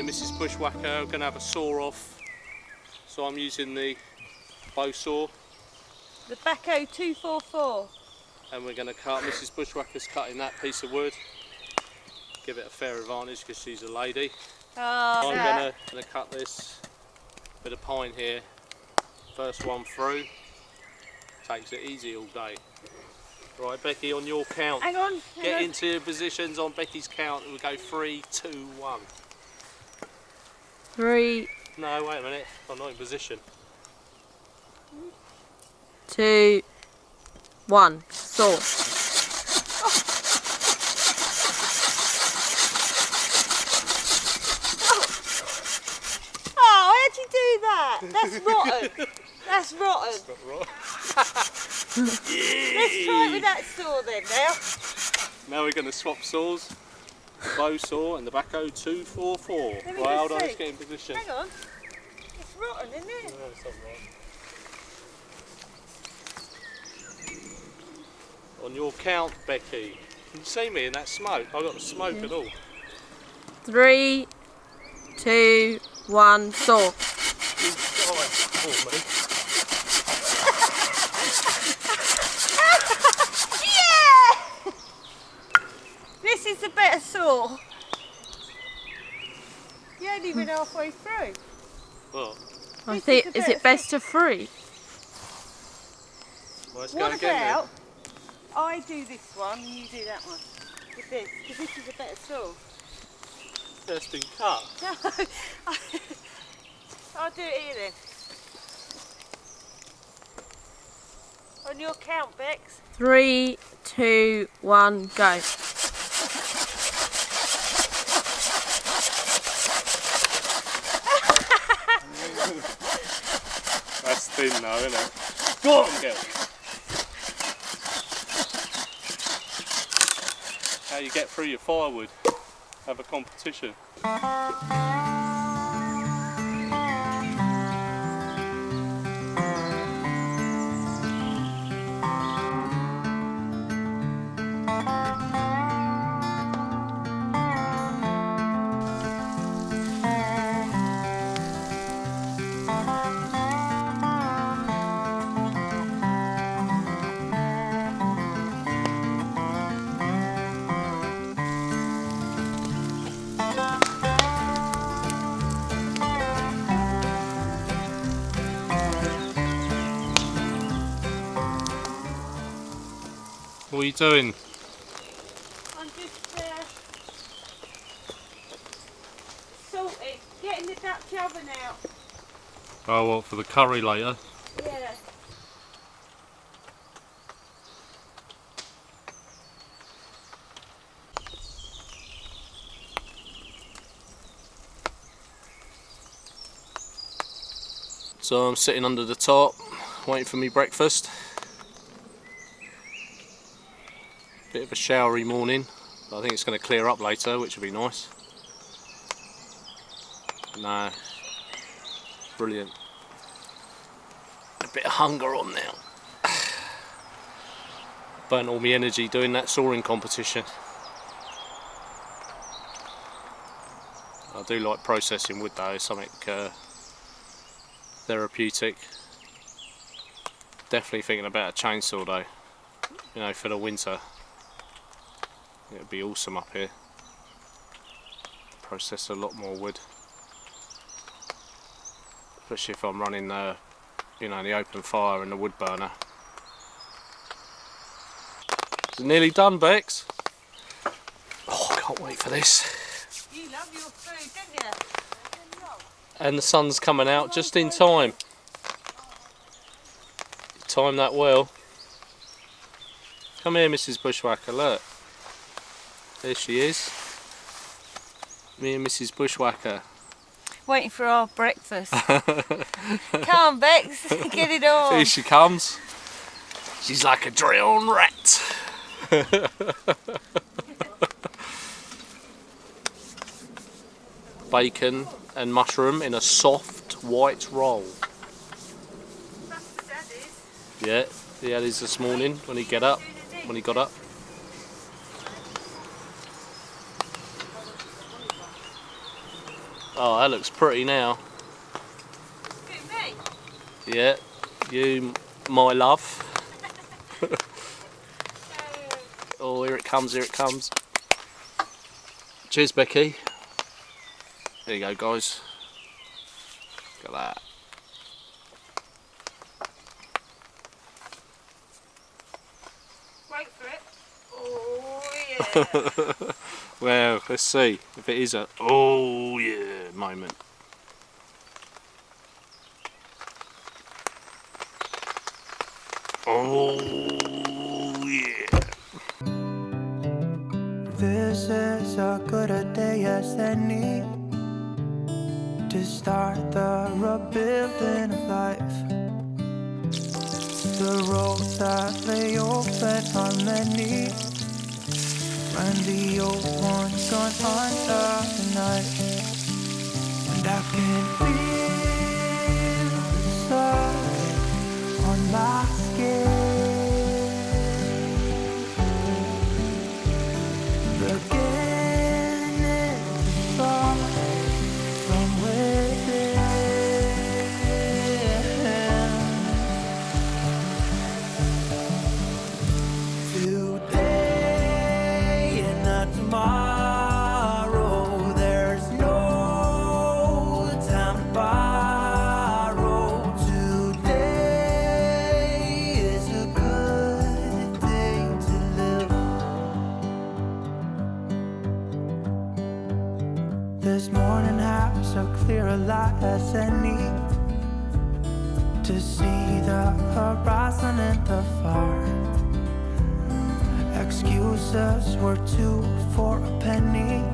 and Mrs. Bushwacker are going to have a saw off, so I'm using the bow saw. The Backo 244. And we're going to cut, Mrs. Bushwacker's cutting that piece of wood. Give it a fair advantage because she's a lady. Oh, I'm going to cut this bit of pine here. First one through. Takes it easy all day. Right, Becky, on your count. Hang on. Get into your positions on Becky's count and we go 3, 2, 1. 3. No, wait a minute. I'm not in position. 2, 1. Saw. Oh, how'd you do that? That's rotten. That's rotten. That's not right. Let's try it with that saw then now. Now we're going to swap saws. The bow saw and the Backo 244. Let me Right, hold just on, see. let's get in position. Hang on. It's rotten, isn't it? No, it's not right. On your count, Becky. Can you see me in that smoke? I've got the smoke and all. 3, 2, 1. Saw. You died for me. Yeah! This is a better saw. You only went halfway through. What? I think, is it best of 3? Well, let's go What again then. about I do this one and you do that one with this, because this is a better saw. It's been cut. No, I'll do it here then. On your count, Bex. 3, 2, 1, go. That's thin though, isn't it? Go on, girl. How you get through your firewood? Have a competition. What are you doing? I'm just salting, getting the Dutch oven out. Oh, what, for the curry later? Yeah. So I'm sitting under the top, waiting for me breakfast. Bit of a showery morning, but I think it's going to clear up later, which will be nice. No, brilliant. A bit of hunger on now. Burnt all my energy doing that sawing competition. I do like processing wood though, something therapeutic. Definitely thinking about a chainsaw though, you know, for the winter. It would be awesome up here. Process a lot more wood, especially if I'm running the, you know, the open fire and the wood burner. Is it nearly done, Bex? Oh, I can't wait for this. You love your food, don't you? And the sun's coming out just in time. Time that well. Come here, Mrs. Bushwacker, look. There she is. Me and Mrs. Bushwacker. Waiting for our breakfast. Come on, Bex, get it on. Here she comes. She's like a drowned rat. Bacon and mushroom in a soft white roll. That's what Dad is. Yeah, he had his this morning when he got up. Oh, that looks pretty now. Me? Yeah, you, my love. Oh, here it comes, here it comes. Cheers, Becky. There you go, guys. Look at that. Wait for it. Oh, yeah. Well, let's see if it is a oh yeah moment. Oh yeah. This is as good a day as any to start the rebuilding of life. The roads that lay open are many, and the old ones gone under the night. And I can feel the sun on my skin. This morning has so clear a light as any to see the horizon in the far. Excuses were 2 for a penny,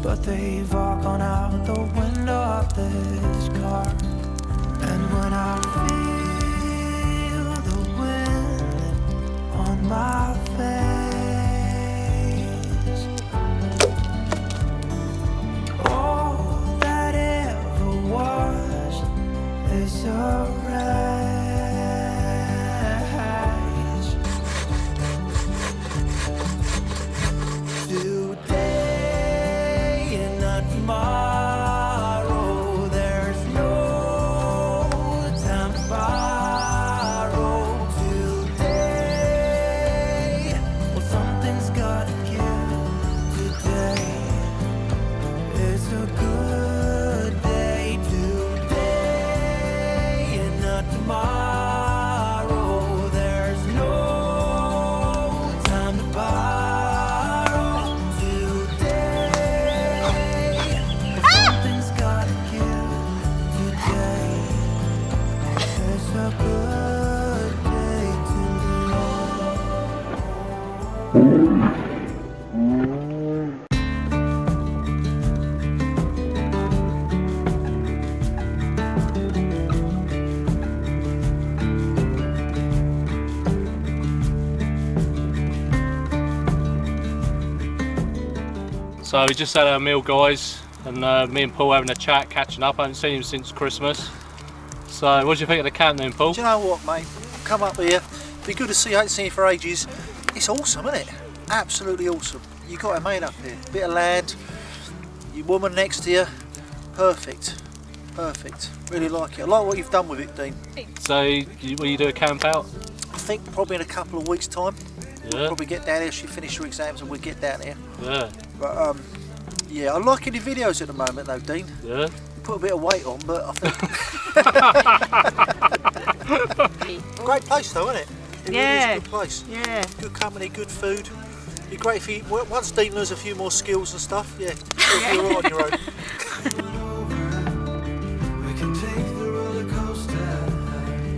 but they've all gone out the window of this car. And when I feel the wind on my face, So we just had our meal, guys, and me and Paul having a chat, catching up. I haven't seen him since Christmas. So what do you think of the camp then, Paul? Do you know what, mate? Come up here. Be good to see you. I ain't seen you for ages. It's awesome, isn't it? Absolutely awesome. You got a mate up here. Bit of land. Your woman next to you. Perfect. Perfect. Really like it. I like what you've done with it, Dean. So will you do a camp out? I think probably in a couple of weeks' time. Yeah. We'll probably get down here. She finish her exams and we'll get down here. Yeah. But yeah, I'm liking the videos at the moment though, Dean. Yeah. You put a bit of weight on, but I think great place though, isn't it? It really is a good place. Yeah. Good company, good food. Be great if you once Dean learns a few more skills and stuff. Yeah, you'll be all right on your own. we can take the roller coaster,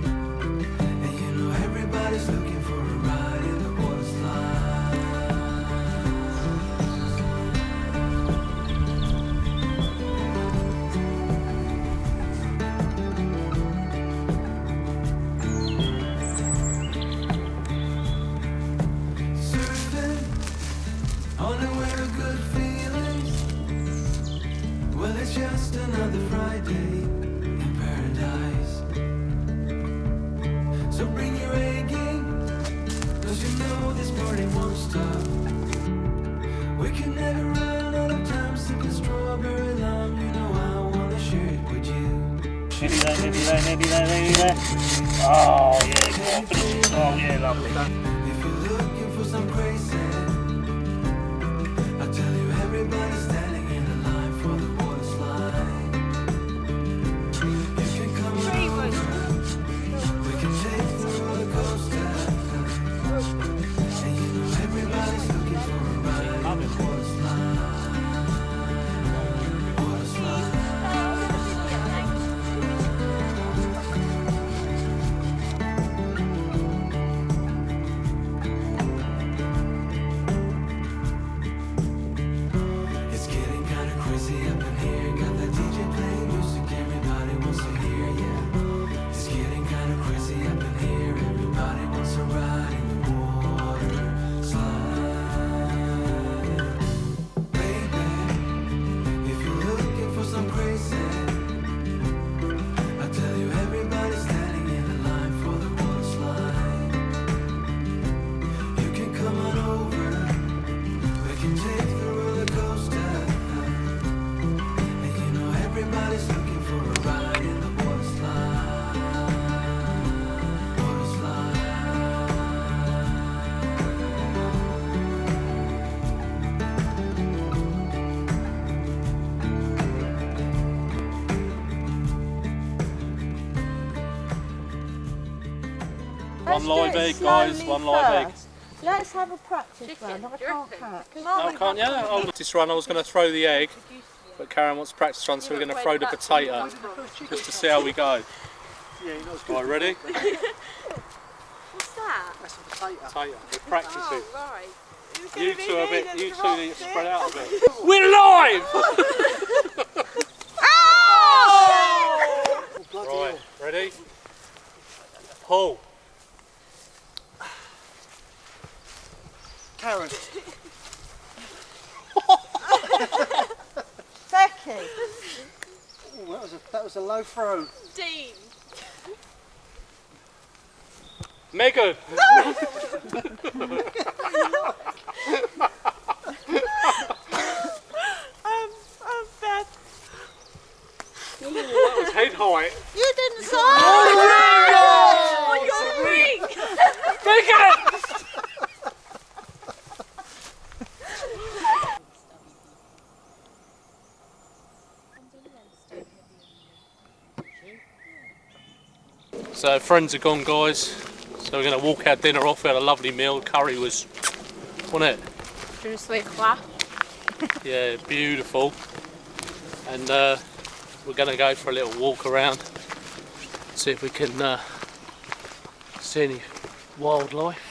and you know everybody's looking for a ride in the water slide. Surfing, only where a good feeling. Well, it's just another Friday in paradise. So bring your A game, 'cause you know this party won't stop. We can never run out of time sipping strawberry lemonade. there, nearly there, nearly there. Oh yeah, go on, finish it. Oh yeah, lovely. If you're looking for some crazy, I tell you everybody's standing in a line for the water slide. You can come on over, we can take the roller coaster. And you know everybody's looking for a ride in the water slide. Water slide. It's getting kinda crazy up in here. Got the DJ playing music, everybody wants to hear, yeah. It's getting kinda crazy up in here. Everybody wants to ride in the water slide. Baby, if you're looking for some crazy, I tell you everybody's standing in a line for the water slide. You can come on over, we can take the roller coaster. And you know everybody's looking for a ride in the water slide. Water slide. One live egg, guys, one live egg. Let's have a practice run. I can't catch. Oh, can't you? Oh, practice run, I was going to throw the egg, but Karen wants to practice run, so we're going to throw the potato, just to see how we go. Yeah, you know it's good. Alright, ready? What's that? That's a potato. Potato, we're practicing. Right. You two a bit, you two need to spread out a bit. We're live! Right, ready? Pull. Karen. Becky. Ooh, that was a low throw. Dean. Megan. I'm bad. Ooh, that was head height. You didn't say. Oh, On your ring. Megan! So friends are gone, guys. So we're going to walk our dinner off. We had a lovely meal. Curry was, wasn't it? Yeah, beautiful. And we're going to go for a little walk around, see if we can see any wildlife.